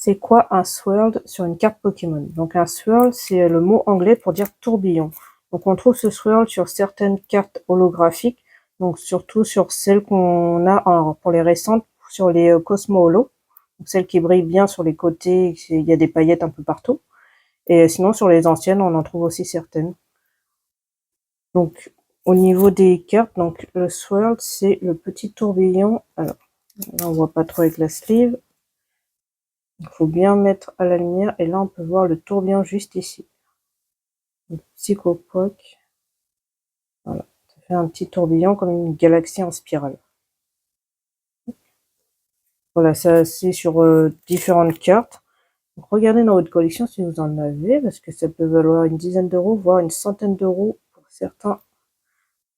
C'est quoi un swirl sur une carte Pokémon? Donc un swirl, c'est le mot anglais pour dire tourbillon. Donc on trouve ce swirl sur certaines cartes holographiques, donc surtout sur celles qu'on a pour les récentes, sur les Cosmo Holo, donc celles qui brillent bien sur les côtés, il y a des paillettes un peu partout. Et sinon sur les anciennes, on en trouve aussi certaines. Donc au niveau des cartes, donc le swirl, c'est le petit tourbillon. Alors là on voit pas trop avec la sleeve. Il faut bien mettre à la lumière et là on peut voir le tourbillon juste ici. Le Psychopoc. Voilà. Ça fait un petit tourbillon comme une galaxie en spirale. Voilà, ça c'est sur différentes cartes. Donc, regardez dans votre collection si vous en avez, parce que ça peut valoir une dizaine d'euros, voire une centaine d'euros pour certains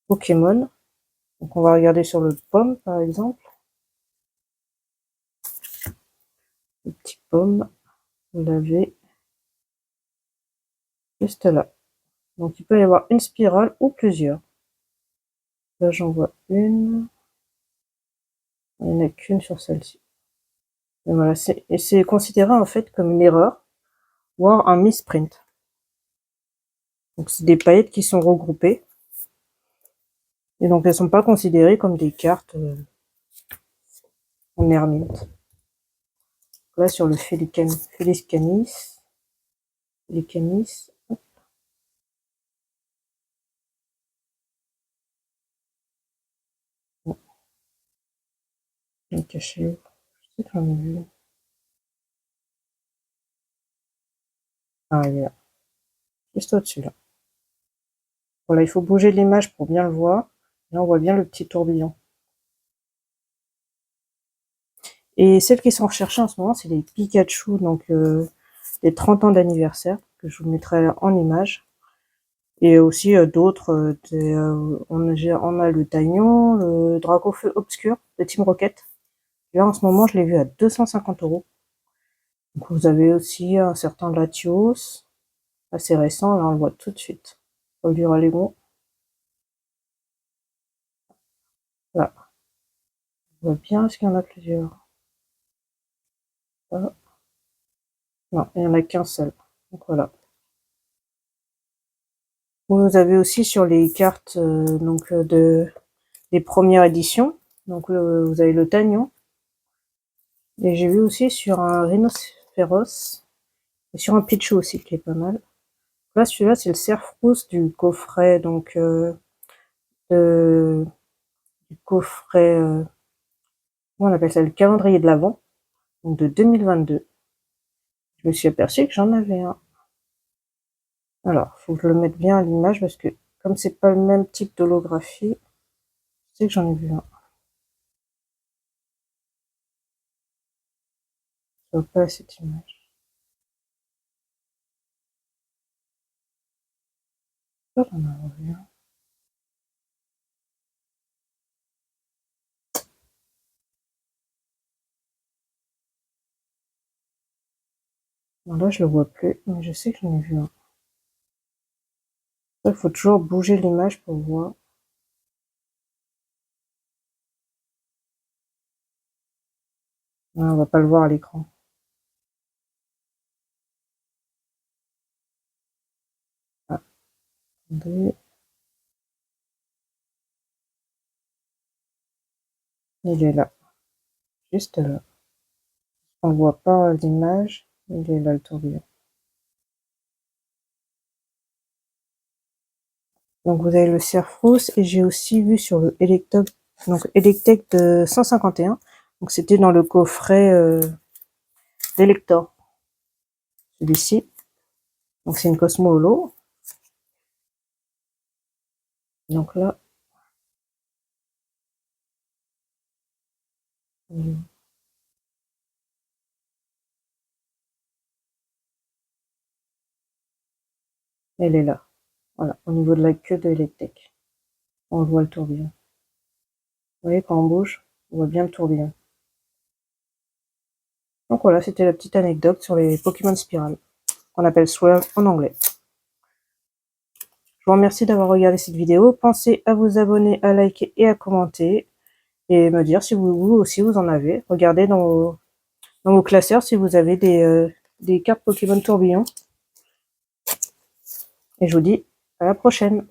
Pokémon. Donc on va regarder sur le pomme par exemple. Le petit pomme, vous l'avez juste là. Donc il peut y avoir une spirale ou plusieurs. Là j'en vois une. Il n'y en a qu'une sur celle-ci. Et voilà, c'est considéré en fait comme une erreur, voire un misprint. Donc c'est des paillettes qui sont regroupées. Et donc elles sont pas considérées comme des cartes en Hermint. Là sur le Felicanis. Hop. Bon, il est caché. Je sais que j'en ai vu. Ah, il est là. Juste au-dessus là. Voilà, il faut bouger l'image pour bien le voir. Là on voit bien le petit tourbillon. Et celles qui sont recherchées en ce moment, c'est les Pikachu, donc les 30 ans d'anniversaire, que je vous mettrai en image. Et aussi d'autres, on a le Taignon, le Dracofeu Obscur de Team Rocket. Là en ce moment je l'ai vu à 250 euros. Donc vous avez aussi un certain Latios, assez récent, là on le voit tout de suite. Au Duralégon. Là, on voit bien, est-ce qu'il y en a plusieurs? Là. Non, il n'y en a qu'un seul. Donc voilà. Vous avez aussi sur les cartes des premières éditions, donc vous avez le Taignon. Et j'ai vu aussi sur un Rhinocéros et sur un Pichu aussi qui est pas mal. Là celui-là c'est le Cerfrousse du coffret donc du coffret comment on appelle ça, le calendrier de l'Avent, donc de 2022. Je me suis aperçu que j'en avais un. Alors, faut que je le mette bien à l'image parce que comme c'est pas le même type d'holographie, je sais que j'en ai vu un. Je vois pas cette image. J'en ai vu un. Bon, là, je le vois plus, mais je sais que j'en ai vu un. Il faut toujours bouger l'image pour voir. Ouais, on va pas le voir à l'écran. Ah, attendez. Il est là, juste là. On voit pas l'image, il est là le tourbillon. Donc vous avez le Cerfrousse et j'ai aussi vu sur le Electek de 151. Donc c'était dans le coffret d'Elector. Celui-ci. Donc c'est une Cosmo Holo. Donc là, elle est là. Voilà, au niveau de la queue de Electek. On voit le tourbillon. Vous voyez quand on bouge, on voit bien le tourbillon. Donc voilà, c'était la petite anecdote sur les Pokémon Spirale, qu'on appelle Swirl en anglais. Je vous remercie d'avoir regardé cette vidéo. Pensez à vous abonner, à liker et à commenter. Et me dire si vous aussi vous en avez. Regardez dans dans vos classeurs si vous avez des cartes Pokémon tourbillon. Et je vous dis à la prochaine.